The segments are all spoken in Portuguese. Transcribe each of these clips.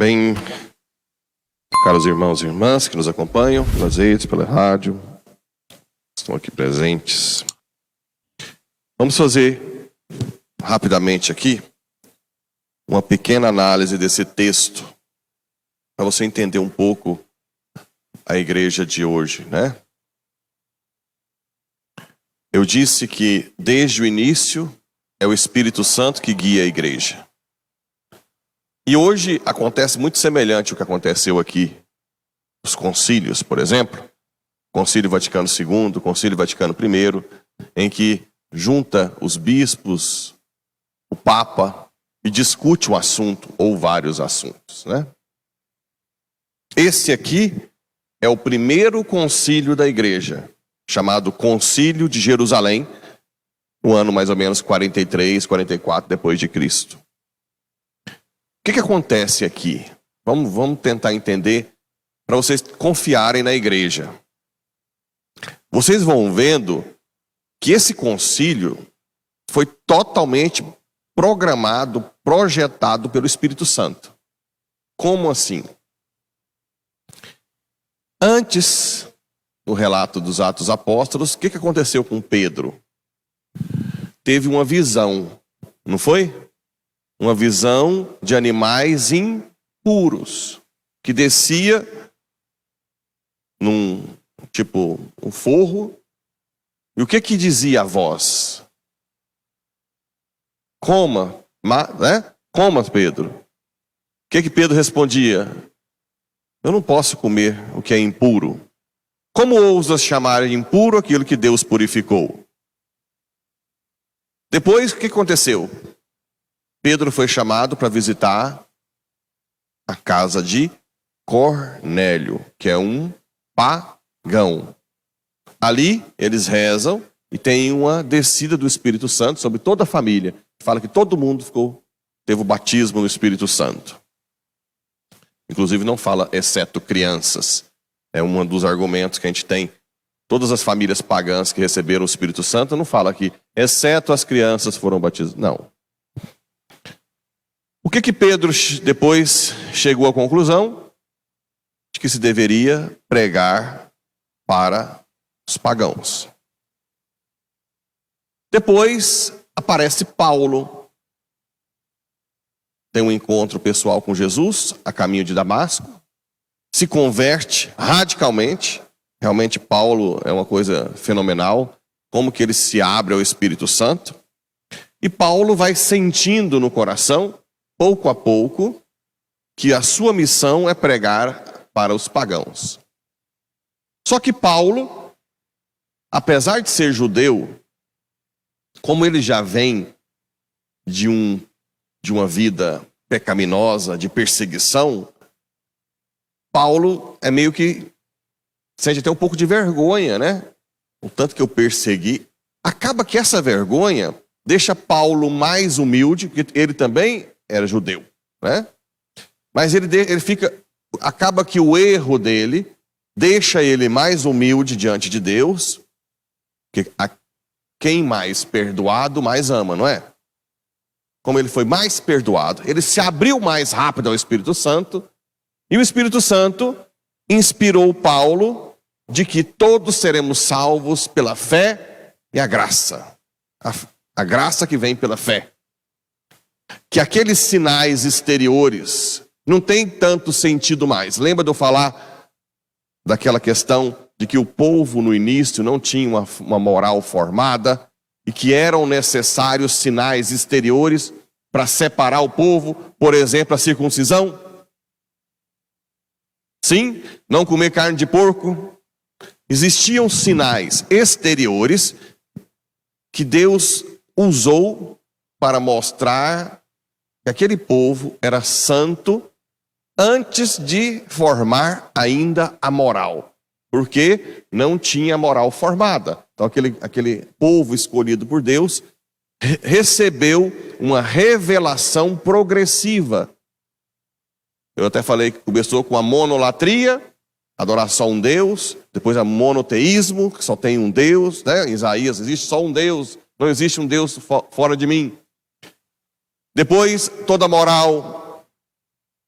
Bem, caros irmãos e irmãs que nos acompanham pelas redes, pela rádio, estão aqui presentes. Vamos fazer rapidamente aqui uma pequena análise desse texto, para você entender um pouco a igreja de hoje, né? Eu disse que desde o início é o Espírito Santo que guia a igreja. E hoje acontece muito semelhante ao que aconteceu aqui nos concílios, por exemplo. Concílio Vaticano II, Concílio Vaticano I, em que junta os bispos, o Papa, e discute um assunto ou vários assuntos, né? Esse aqui é o primeiro concílio da igreja, chamado Concílio de Jerusalém, no ano mais ou menos 43, 44 depois de Cristo. O que acontece aqui? Vamos tentar entender para vocês confiarem na igreja. Vocês vão vendo que esse concílio foi totalmente programado, projetado pelo Espírito Santo. Como assim? Antes, no relato dos Atos Apóstolos, o que aconteceu com Pedro? Teve uma visão, não foi? Uma visão de animais impuros, que descia num, tipo, um forro. E o que dizia a voz? Coma, né? Coma, Pedro. O que Pedro respondia? Eu não posso comer o que é impuro. Como ousas chamar de impuro aquilo que Deus purificou? Depois, o que aconteceu? Pedro foi chamado para visitar a casa de Cornélio, que é um pagão. Ali, eles rezam e tem uma descida do Espírito Santo sobre toda a família. Fala que todo mundo teve o batismo no Espírito Santo. Inclusive não fala exceto crianças. É um dos argumentos que a gente tem. Todas as famílias pagãs que receberam o Espírito Santo não fala que exceto as crianças foram batizadas. Não. O que Pedro depois chegou à conclusão? De que se deveria pregar para os pagãos. Depois aparece Paulo. Tem um encontro pessoal com Jesus, a caminho de Damasco. Se converte radicalmente. Realmente Paulo é uma coisa fenomenal. Como que ele se abre ao Espírito Santo. E Paulo vai sentindo no coração, pouco a pouco, que a sua missão é pregar para os pagãos. Só que Paulo, apesar de ser judeu, como ele já vem de uma vida pecaminosa, de perseguição, Paulo é meio que sente até um pouco de vergonha, né? O tanto que eu persegui. Acaba que essa vergonha deixa Paulo mais humilde, porque ele também era judeu, né? Mas ele fica, acaba que o erro dele deixa ele mais humilde diante de Deus, porque quem mais perdoado, mais ama, não é? Como ele foi mais perdoado, ele se abriu mais rápido ao Espírito Santo, e o Espírito Santo inspirou Paulo de que todos seremos salvos pela fé e a graça. A graça que vem pela fé. Que aqueles sinais exteriores não tem tanto sentido mais. Lembra de eu falar daquela questão de que o povo no início não tinha uma moral formada e que eram necessários sinais exteriores para separar o povo, por exemplo, a circuncisão? Sim, não comer carne de porco. Existiam sinais exteriores que Deus usou para mostrar que aquele povo era santo antes de formar ainda a moral. Porque não tinha moral formada. Então aquele povo escolhido por Deus recebeu uma revelação progressiva. Eu até falei que começou com a monolatria, adorar só um Deus, depois a monoteísmo, que só tem um Deus, né? Em Isaías existe só um Deus, não existe um Deus fora de mim. Depois toda a moral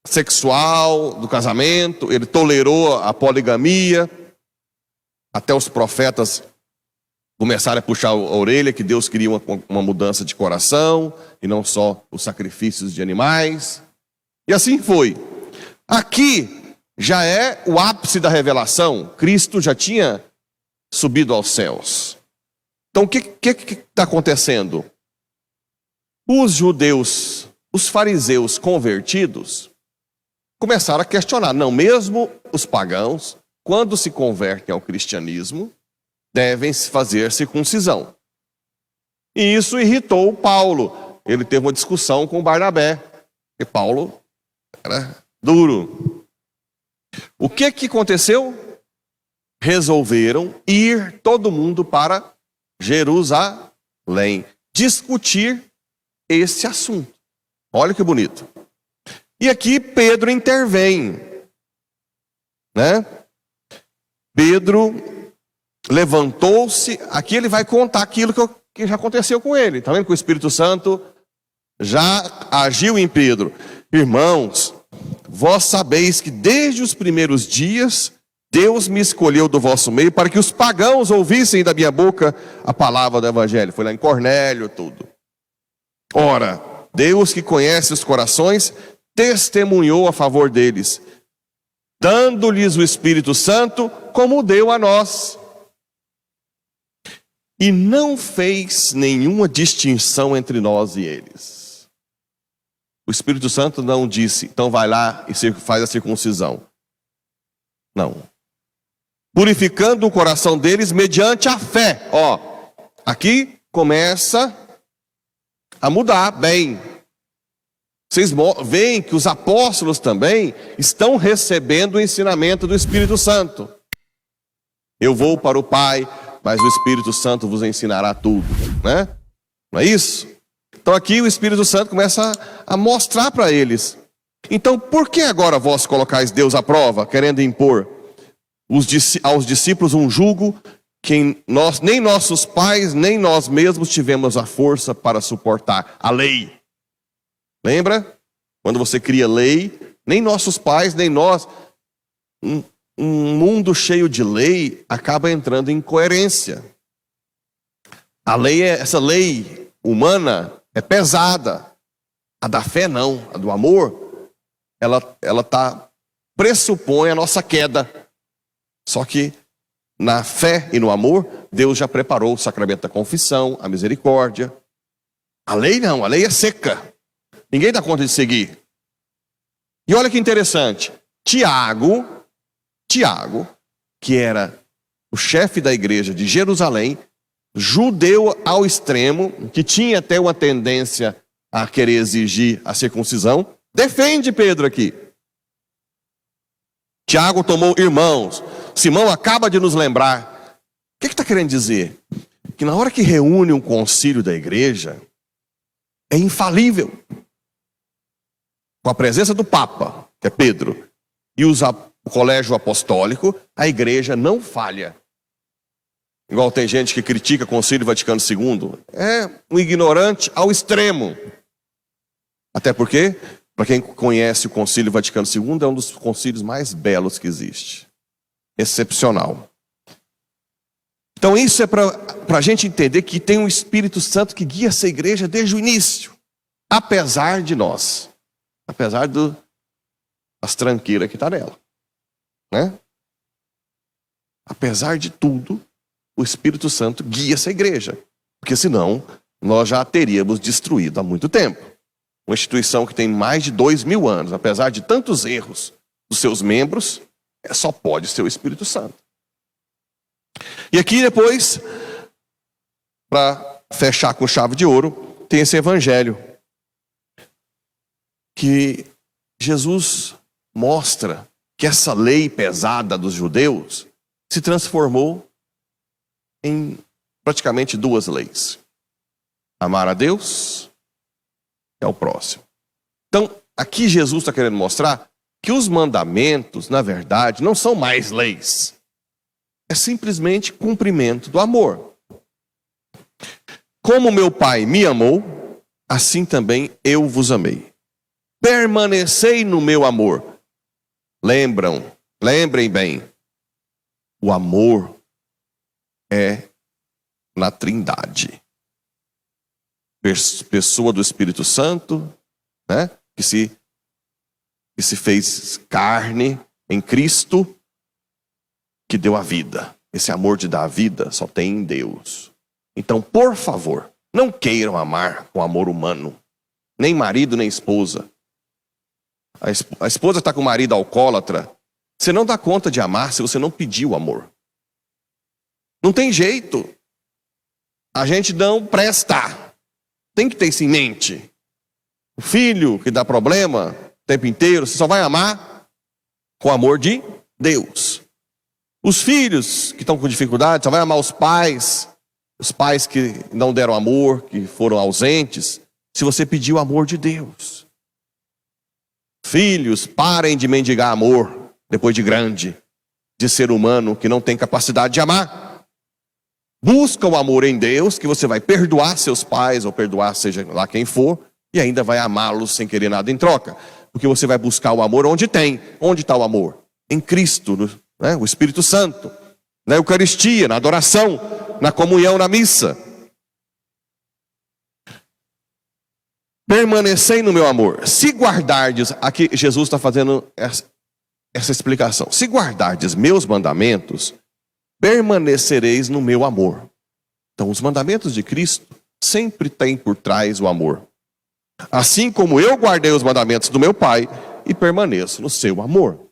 sexual do casamento, ele tolerou a poligamia, até os profetas começaram a puxar a orelha que Deus queria uma mudança de coração, e não só os sacrifícios de animais. E assim foi. Aqui já é o ápice da revelação. Cristo já tinha subido aos céus. Então o que está acontecendo? Os judeus, os fariseus convertidos, começaram a questionar. Não, mesmo os pagãos, quando se convertem ao cristianismo, devem fazer circuncisão. E isso irritou Paulo. Ele teve uma discussão com Barnabé, porque Paulo era duro. O que aconteceu? Resolveram ir todo mundo para Jerusalém, discutir esse assunto. Olha que bonito. E aqui Pedro intervém, né? Pedro levantou-se. Aqui ele vai contar aquilo que já aconteceu com ele. Está vendo que o Espírito Santo já agiu em Pedro? Irmãos, vós sabeis que desde os primeiros dias Deus me escolheu do vosso meio para que os pagãos ouvissem da minha boca a palavra do Evangelho. Foi lá em Cornélio, tudo. Ora, Deus que conhece os corações, testemunhou a favor deles, dando-lhes o Espírito Santo, como deu a nós. E não fez nenhuma distinção entre nós e eles. O Espírito Santo não disse, então vai lá e faz a circuncisão. Não. Purificando o coração deles mediante a fé. Ó, aqui começa a mudar bem. Vocês veem que os apóstolos também estão recebendo o ensinamento do Espírito Santo. Eu vou para o Pai, mas o Espírito Santo vos ensinará tudo, né? Não é isso? Então aqui o Espírito Santo começa a mostrar para eles. Então por que agora vós colocais Deus à prova, querendo impor aos discípulos um jugo que nem nossos pais, nem nós mesmos tivemos a força para suportar? A lei. Lembra? Quando você cria lei, nem nossos pais, nem nós. Um mundo cheio de lei acaba entrando em incoerência. A lei, essa lei humana é pesada. A da fé não, a do amor, ela pressupõe a nossa queda. Só que na fé e no amor, Deus já preparou o sacramento da confissão, a misericórdia. A lei não, a lei é seca. Ninguém dá conta de seguir. E olha que interessante. Tiago, que era o chefe da igreja de Jerusalém, judeu ao extremo, que tinha até uma tendência a querer exigir a circuncisão, defende Pedro aqui. Tiago tomou, irmãos, Simão acaba de nos lembrar. O que está querendo dizer? Que na hora que reúne um concílio da igreja, é infalível. Com a presença do Papa, que é Pedro, e o colégio apostólico, a igreja não falha. Igual tem gente que critica o Concílio Vaticano II. É um ignorante ao extremo. Até porque, para quem conhece o Concílio Vaticano II, é um dos concílios mais belos que existe. Excepcional. Então isso é para a gente entender que tem um Espírito Santo que guia essa igreja desde o início. Apesar de nós. Apesar das tranqueiras que está nela. Né? Apesar de tudo, o Espírito Santo guia essa igreja. Porque senão, nós já a teríamos destruído há muito tempo. Uma instituição que tem mais de 2000 anos, apesar de tantos erros dos seus membros, só pode ser o Espírito Santo. E aqui depois, para fechar com chave de ouro, tem esse evangelho. Que Jesus mostra que essa lei pesada dos judeus se transformou em praticamente duas leis. Amar a Deus e ao próximo. Então, aqui Jesus está querendo mostrar que os mandamentos, na verdade, não são mais leis. É simplesmente cumprimento do amor. Como meu Pai me amou, assim também eu vos amei. permanecei no meu amor. Lembrem bem, o amor é na Trindade. Pessoa do Espírito Santo, né? que se fez carne em Cristo, que deu a vida. Esse amor de dar a vida só tem em Deus. Então, por favor, não queiram amar com amor humano. Nem marido, nem esposa. A esposa está com o marido alcoólatra. Você não dá conta de amar se você não pediu amor. Não tem jeito. A gente não presta. Tem que ter isso em mente. O filho que dá problema o tempo inteiro, você só vai amar com o amor de Deus. Os filhos que estão com dificuldade, só vai amar os pais que não deram amor, que foram ausentes, se você pedir o amor de Deus. Filhos, parem de mendigar amor, depois de grande, de ser humano que não tem capacidade de amar. Busca o amor em Deus, que você vai perdoar seus pais, ou perdoar seja lá quem for, e ainda vai amá-los sem querer nada em troca. Porque você vai buscar o amor onde tem. Onde está o amor? Em Cristo, né? O Espírito Santo, na Eucaristia, na adoração, na comunhão, na missa. Permanecei no meu amor. Se guardardes, aqui Jesus está fazendo essa explicação. Se guardardes meus mandamentos, permanecereis no meu amor. Então, os mandamentos de Cristo sempre têm por trás o amor. Assim como eu guardei os mandamentos do meu Pai e permaneço no seu amor.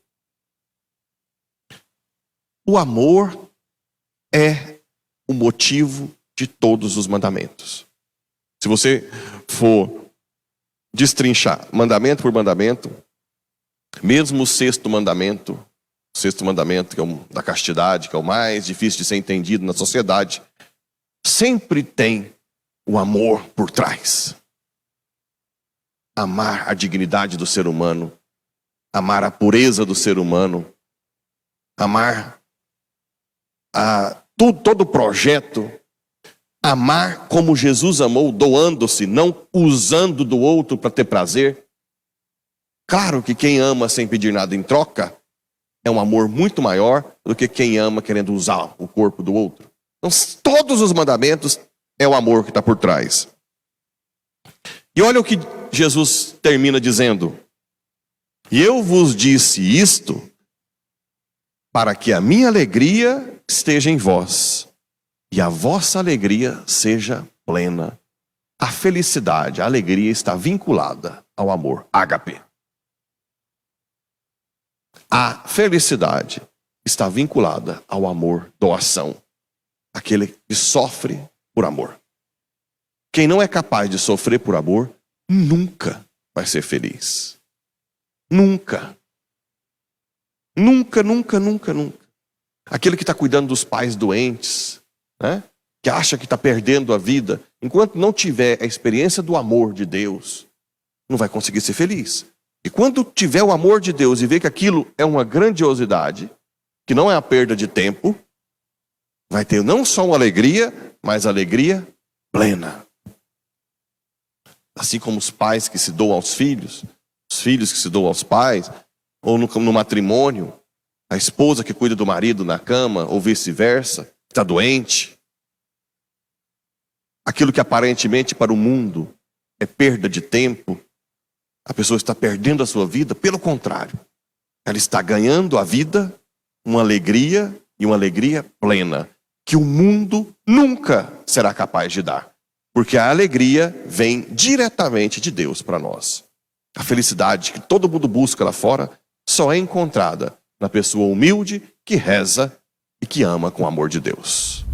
O amor é o motivo de todos os mandamentos. Se você for destrinchar mandamento por mandamento, mesmo o sexto mandamento que é o da castidade, que é o mais difícil de ser entendido na sociedade, sempre tem o amor por trás. Amar a dignidade do ser humano, amar a pureza do ser humano, amar todo o projeto, amar como Jesus amou, doando-se, não usando do outro para ter prazer. Claro que quem ama sem pedir nada em troca é um amor muito maior do que quem ama querendo usar o corpo do outro. Então, todos os mandamentos é o amor que está por trás. E olha o que Jesus termina dizendo: e eu vos disse isto para que a minha alegria esteja em vós e a vossa alegria seja plena. A felicidade, a alegria está vinculada ao amor, ágape. A felicidade está vinculada ao amor, doação. Aquele que sofre por amor. Quem não é capaz de sofrer por amor, nunca vai ser feliz. Nunca. Nunca, nunca, nunca, nunca. Aquele que está cuidando dos pais doentes, né? Que acha que está perdendo a vida, enquanto não tiver a experiência do amor de Deus, não vai conseguir ser feliz. E quando tiver o amor de Deus e ver que aquilo é uma grandiosidade, que não é a perda de tempo, vai ter não só uma alegria, mas alegria plena. Assim como os pais que se doam aos filhos, os filhos que se doam aos pais, ou no matrimônio, a esposa que cuida do marido na cama, ou vice-versa, está doente. Aquilo que aparentemente para o mundo é perda de tempo, a pessoa está perdendo a sua vida, pelo contrário. Ela está ganhando a vida, uma alegria e uma alegria plena, que o mundo nunca será capaz de dar. Porque a alegria vem diretamente de Deus para nós. A felicidade que todo mundo busca lá fora só é encontrada na pessoa humilde que reza e que ama com o amor de Deus.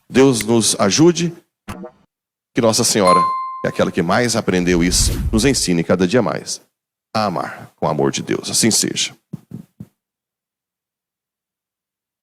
Deus nos ajude, que Nossa Senhora, que é aquela que mais aprendeu isso, nos ensine cada dia mais a amar com o amor de Deus. Assim seja.